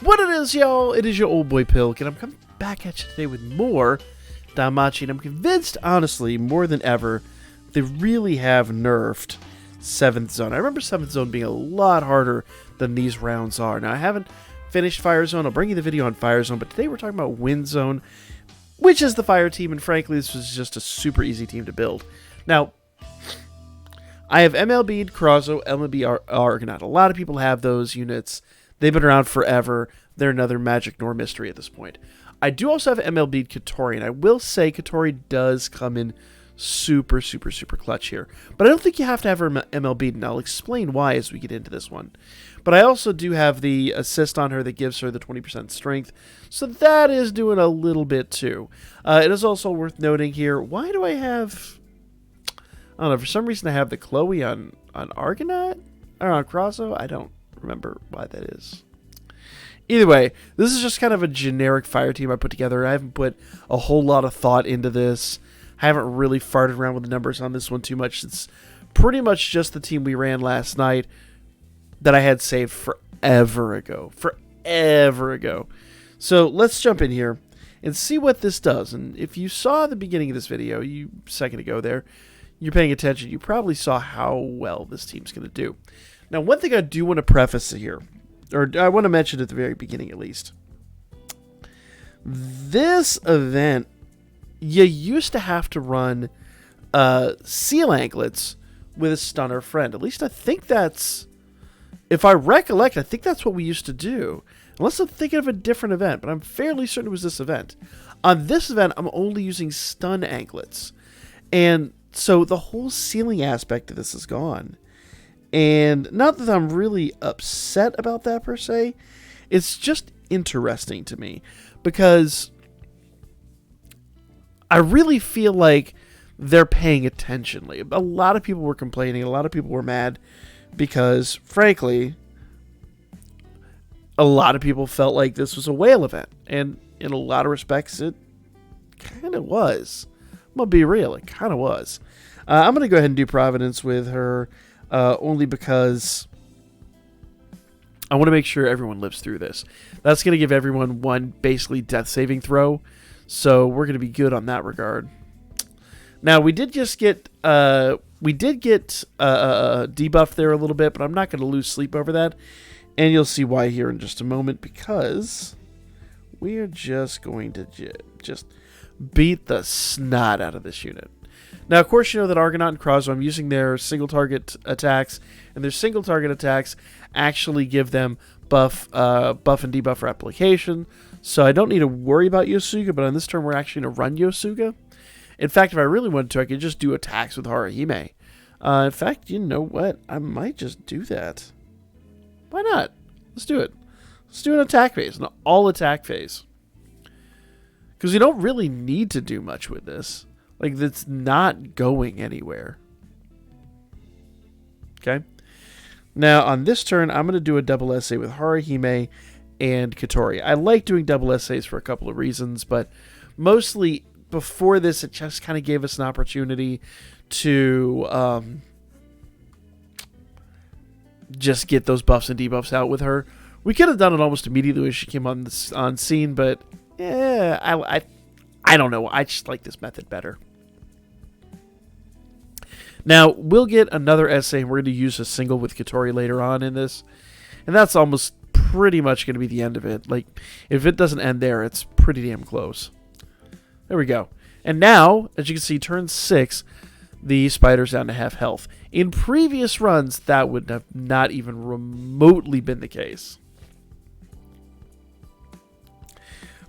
What it is, y'all? It is your old boy Pilk, and I'm coming back at you today with more Danmachi, and I'm convinced, honestly, more than ever, they really have nerfed 7th Zone. I remember 7th Zone being a lot harder than these rounds are. Now, I haven't finished Fire Zone. I'll bring you the video on Fire Zone, but today we're talking about Wind Zone, which is the fire team, and frankly, this was just a super easy team to build. Now, I have MLB Crozo, MLB Argonaut. A lot of people have those units. They've been around forever. They're another magic nor mystery at this point. I do also have MLB Katori, and I will say Katori does come in super clutch here. But I don't think you have to have her MLB, and I'll explain why as we get into this one. But I also do have the assist on her that gives her the 20% strength, so that is doing a little bit too. It is also worth noting here, why do I have... I don't know, for some reason I have the Chloe on Argonaut? Or on Crozo? I don't remember why that is. Either way, this is just kind of a generic fire team I put together. I haven't put a whole lot of thought into this. I haven't really farted around with the numbers on this one too much. It's pretty much just the team we ran last night that I had saved forever ago. So let's jump in here and see what this does. And if you saw the beginning of this video, a second ago there, you're paying attention, you probably saw how well this team's going to do. Now, one thing I do want to preface here, or I want to mention at the very beginning at least. This event, you used to have to run seal anklets with a stunner friend. At least I think that's, if I recollect, I think that's what we used to do. Unless I'm thinking of a different event, but I'm fairly certain it was this event. On this event, I'm only using stun anklets. And so the whole sealing aspect of this is gone. And not that I'm really upset about that per se. It's just interesting to me. Because I really feel like they're paying attention. Like, a lot of people were complaining. A lot of people were mad. Because, frankly, a lot of people felt like this was a whale event. And in a lot of respects, it kind of was. I'm going to be real. It kind of was. I'm going to go ahead and do Providence with her. Only because I want to make sure everyone lives through this. That's going to give everyone one basically death saving throw. So we're going to be good on that regard. Now, we did just get... debuff there a little bit, but I'm not going to lose sleep over that. And you'll see why here in just a moment, because we are just going to just beat the snot out of this unit. Now, of course, you know that Argonaut and Crozo, I'm using their single target attacks, and their single target attacks actually give them buff and debuff replication, so I don't need to worry about Yosuga, but on this turn we're actually going to run Yosuga. In fact, if I really wanted to, I could just do attacks with Haruhime. In fact, you know what? I might just do that. Why not? Let's do it. Let's do an attack phase, an all-attack phase. Because we don't really need to do much with this. Like, that's not going anywhere. Okay? Now, on this turn, I'm going to do a double essay with Haruhime and Katori. I like doing double essays for a couple of reasons, but mostly before this, it just kind of gave us an opportunity to just get those buffs and debuffs out with her. We could have done it almost immediately when she came on scene, but yeah, I don't know. I just like this method better. Now, we'll get another essay, and we're going to use a single with Katori later on in this. And that's almost pretty much going to be the end of it. Like, if it doesn't end there, it's pretty damn close. There we go. And now, as you can see, turn 6, the spider's down to half health. In previous runs, that would have not even remotely been the case.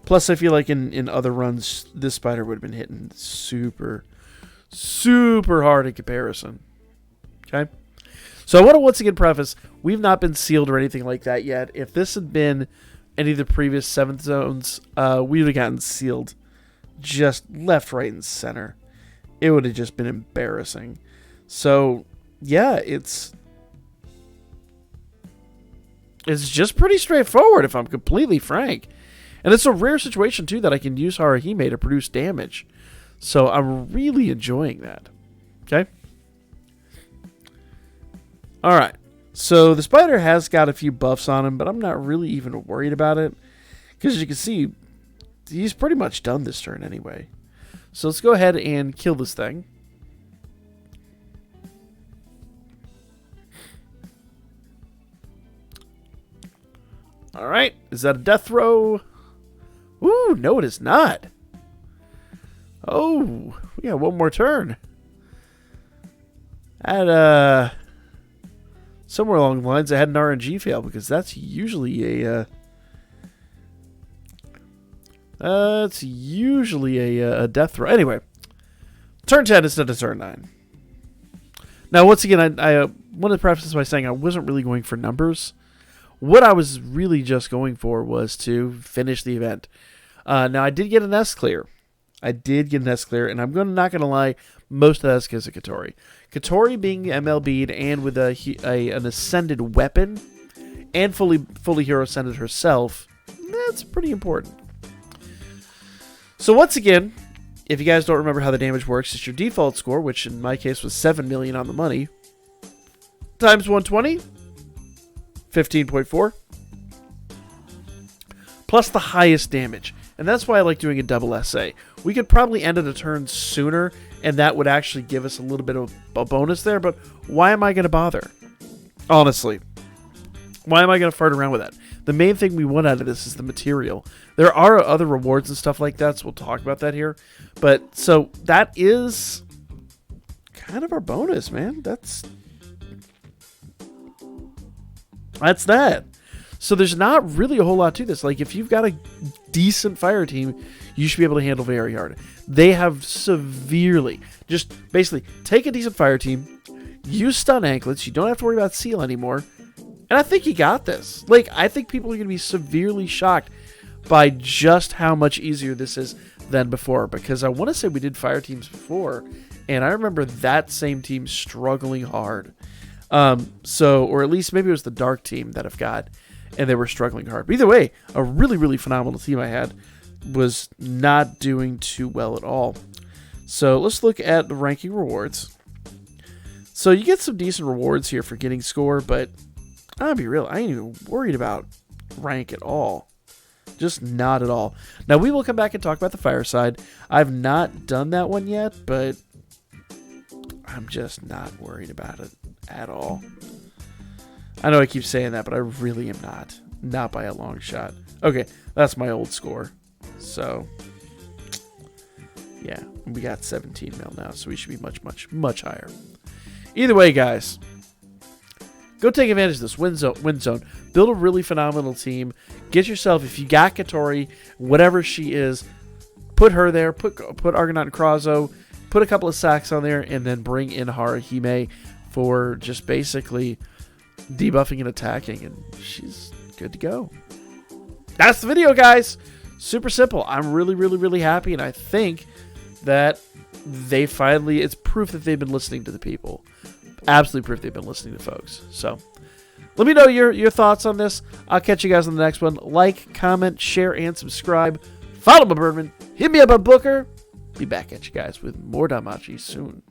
Plus, I feel like in other runs, this spider would have been hitting super hard in comparison. Okay? So I want to once again preface, we've not been sealed or anything like that yet. If this had been any of the previous 7th zones, we would have gotten sealed just left, right, and center. It would have just been embarrassing. So, yeah, it's just pretty straightforward, if I'm completely frank. And it's a rare situation, too, that I can use Haruhime to produce damage. So I'm really enjoying that. Okay? Alright. So the spider has got a few buffs on him, but I'm not really even worried about it. Because as you can see, he's pretty much done this turn anyway. So let's go ahead and kill this thing. Alright, is that a death throw? Ooh, no it is not. Oh, we got one more turn. At, somewhere along the lines I had an RNG fail, because that's usually a, a death throw. Anyway, turn 10 instead of turn 9. Now, once again, I want to preface this by saying I wasn't really going for numbers. What I was really just going for was to finish the event. Now, I did get an S clear. And I'm not going to lie, most of that's because of Katori. Katori being MLB'd and with an ascended weapon, and fully hero ascended herself, that's pretty important. So once again, if you guys don't remember how the damage works, it's your default score, which in my case was 7 million on the money, times 120, 15.4, plus the highest damage. And that's why I like doing a double SA. We could probably end it a turn sooner, and that would actually give us a little bit of a bonus there, but why am I going to bother? Honestly. Why am I going to fart around with that? The main thing we want out of this is the material. There are other rewards and stuff like that, so we'll talk about that here. But, so, that is kind of our bonus, man. That's that. So there's not really a whole lot to this. Like, if you've got a decent fire team, you should be able to handle very hard. They have severely, just basically, take a decent fire team, use stun anklets, you don't have to worry about seal anymore, and I think you got this. Like, I think people are going to be severely shocked by just how much easier this is than before, because I want to say we did fire teams before, and I remember that same team struggling hard. Or at least maybe it was the dark team that I've got, and they were struggling hard. But either way, a really, really phenomenal team I had was not doing too well at all. So let's look at the ranking rewards. So you get some decent rewards here for getting score, but I'll be real, I ain't even worried about rank at all. Just not at all. Now we will come back and talk about the fireside. I've not done that one yet, but I'm just not worried about it at all. I know I keep saying that, but I really am not. Not by a long shot. Okay, that's my old score. So, yeah, we got 17 mil now, so we should be much, much, much higher. Either way, guys, go take advantage of this win zone. Build a really phenomenal team. Get yourself, if you got Katori, whatever she is, put her there. Put Argonaut and Krazo. Put a couple of sacks on there, and then bring in Haruhime for just basically debuffing and attacking, and she's good to go. That's the video, guys. Super simple. I'm really, really, really happy, and I think that they finally, it's proof that they've been listening to the people. Absolutely proof they've been listening to folks. So let me know your thoughts on this. I'll catch you guys on the next one. Like, comment, share, and subscribe. Follow my Birdman. Hit me up on Booker. Be back at you guys with more Danmachi soon.